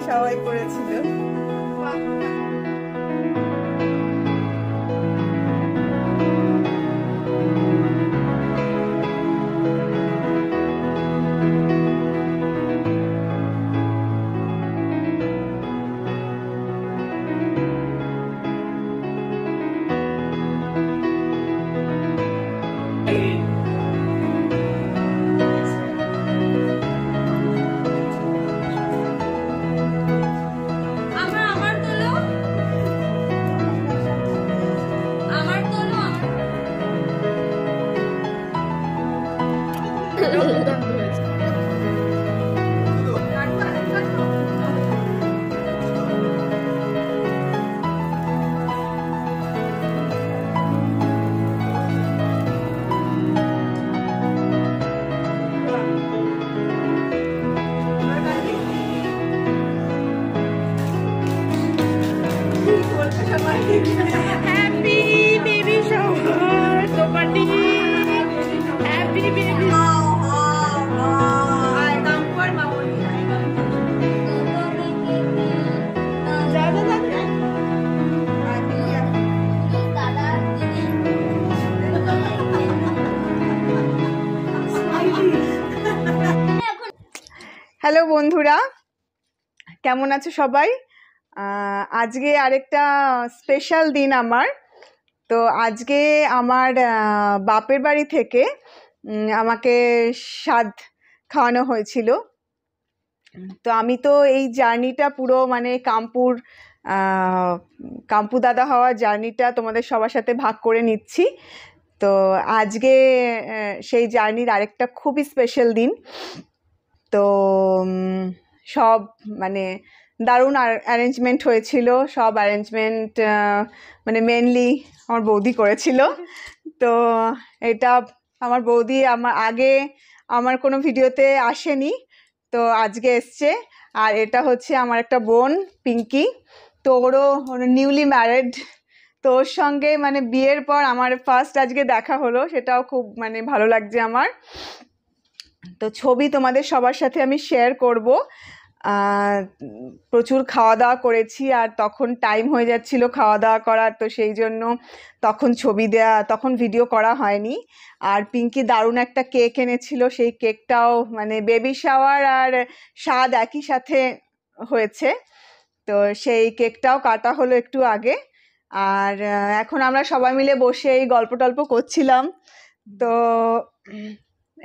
সবাই করেছিল। Happy baby shower, so party. Happy baby. Hello বন্ধুরা, কেমন আছো সবাই? আজকে আরেকটা স্পেশাল দিন আমার। তো আজকে আমার বাপের বাড়ি থেকে আমাকে স্বাদ খাওয়ানো হয়েছিল। তো আমি তো এই জার্নিটা পুরো মানে কাম্পু দাদা হওয়ার জার্নিটা তোমাদের সবার সাথে ভাগ করে নিচ্ছি। তো আজকে সেই জার্নির আরেকটা খুবই স্পেশাল দিন। তো সব মানে দারুণ অ্যারেঞ্জমেন্ট হয়েছিল। সব অ্যারেঞ্জমেন্ট মানে মেনলি আমার বৌদি করেছিল। তো এটা আমার বৌদি আমার কোনো ভিডিওতে আসেনি, তো আজকে এসছে। আর এটা হচ্ছে আমার একটা বোন পিঙ্কি, তো ওরও নিউলি ম্যারিড। তো ওর সঙ্গে মানে বিয়ের পর আমার ফার্স্ট আজকে দেখা হলো, সেটাও খুব মানে ভালো লাগছে আমার। তো ছবি তোমাদের সবার সাথে আমি শেয়ার করব। প্রচুর খাওয়া দাওয়া করেছি, আর তখন টাইম হয়ে যাচ্ছিল খাওয়া দাওয়া করার, তো সেই জন্য তখন ভিডিও করা হয়নি। আর পিঙ্কি দারুণ একটা কেক এনেছিল, সেই কেকটাও মানে বেবি শাওয়ার আর স্বাদ একই সাথে হয়েছে। তো সেই কেকটাও কাটা হলো একটু আগে। আর এখন আমরা সবাই মিলে বসে এই গল্প টল্প করছিলাম। তো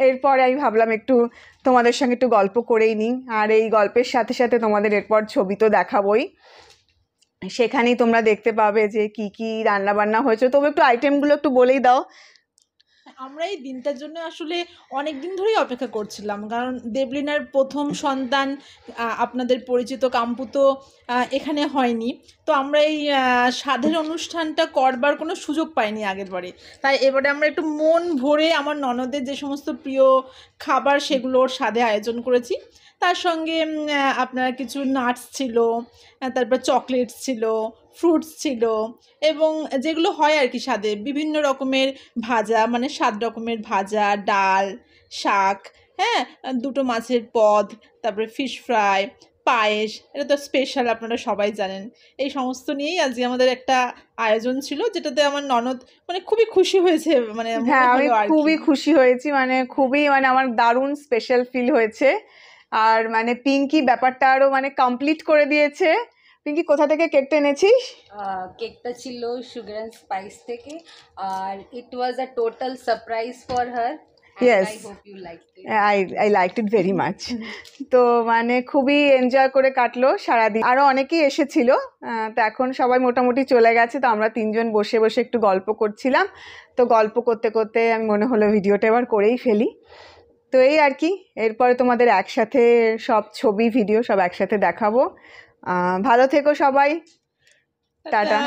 এরপরে আমি ভাবলাম একটু তোমাদের সঙ্গে একটু গল্প করেই নিই। আর এই গল্পের সাথে সাথে তোমাদের এরপর ছবি তো দেখাবই, সেখানেই তোমরা দেখতে পাবে যে কি কি রান্না বান্না হয়েছে। তবে একটু আইটেমগুলো একটু বলেই দাও। আমরা এই দিনটার জন্য আসলে অনেক দিন ধরেই অপেক্ষা করছিলাম, কারণ দেবলিনার প্রথম সন্তান আপনাদের পরিচিত কাম্পু তো এখানে হয়নি। তো আমরা এই স্বাদের অনুষ্ঠানটা করবার কোনো সুযোগ পাইনি আগের বারে। তাই এবারে আমরা একটু মন ভরে আমার ননদের যে সমস্ত প্রিয় খাবার সেগুলোর স্বাদে আয়োজন করেছি। তার সঙ্গে আপনার কিছু নাটস ছিল, তারপর চকলেটস ছিল, ফ্রুটস ছিল, এবং যেগুলো হয় আর কি স্বাদে বিভিন্ন রকমের ভাজা, মানে 7 রকমের ভাজা, ডাল, শাক, হ্যাঁ, 2টো মাছের পদ, তারপরে ফিশ ফ্রাই, পায়েস, এটা তো স্পেশাল আপনারা সবাই জানেন। এই সমস্ত নিয়েই আজকে আমাদের একটা আয়োজন ছিল, যেটাতে আমার ননদ মানে খুবই খুশি হয়েছে। মানে হ্যাঁ, আমি খুবই খুশি হয়েছি, মানে খুবই মানে আমার দারুণ স্পেশাল ফিল হয়েছে। আর মানে পিঙ্কি ব্যাপারটা আরো মানে কমপ্লিট করে দিয়েছে। পিঙ্কি, কোথা থেকে কেকটা এনেছিস? কেকটা ছিল সুগার অ্যান্ড স্পাইস থেকে, আর it was a total surprise for her. Yes, I hope you liked it. I liked it very much. তো মানে খুবই এনজয় করে কাটলো সারাদিন। আরো অনেকেই এসেছিল, তো এখন সবাই মোটামুটি চলে গেছে। তো আমরা 3জন বসে বসে একটু গল্প করছিলাম। তো গল্প করতে করতে আমি মনে হলো ভিডিওটা এবার করেই ফেলি। তো এই আর কি, এরপরে তোমাদের একসাথে সব ছবি ভিডিও সব একসাথে দেখাবো। ভালো থেকো সবাই, টাটা।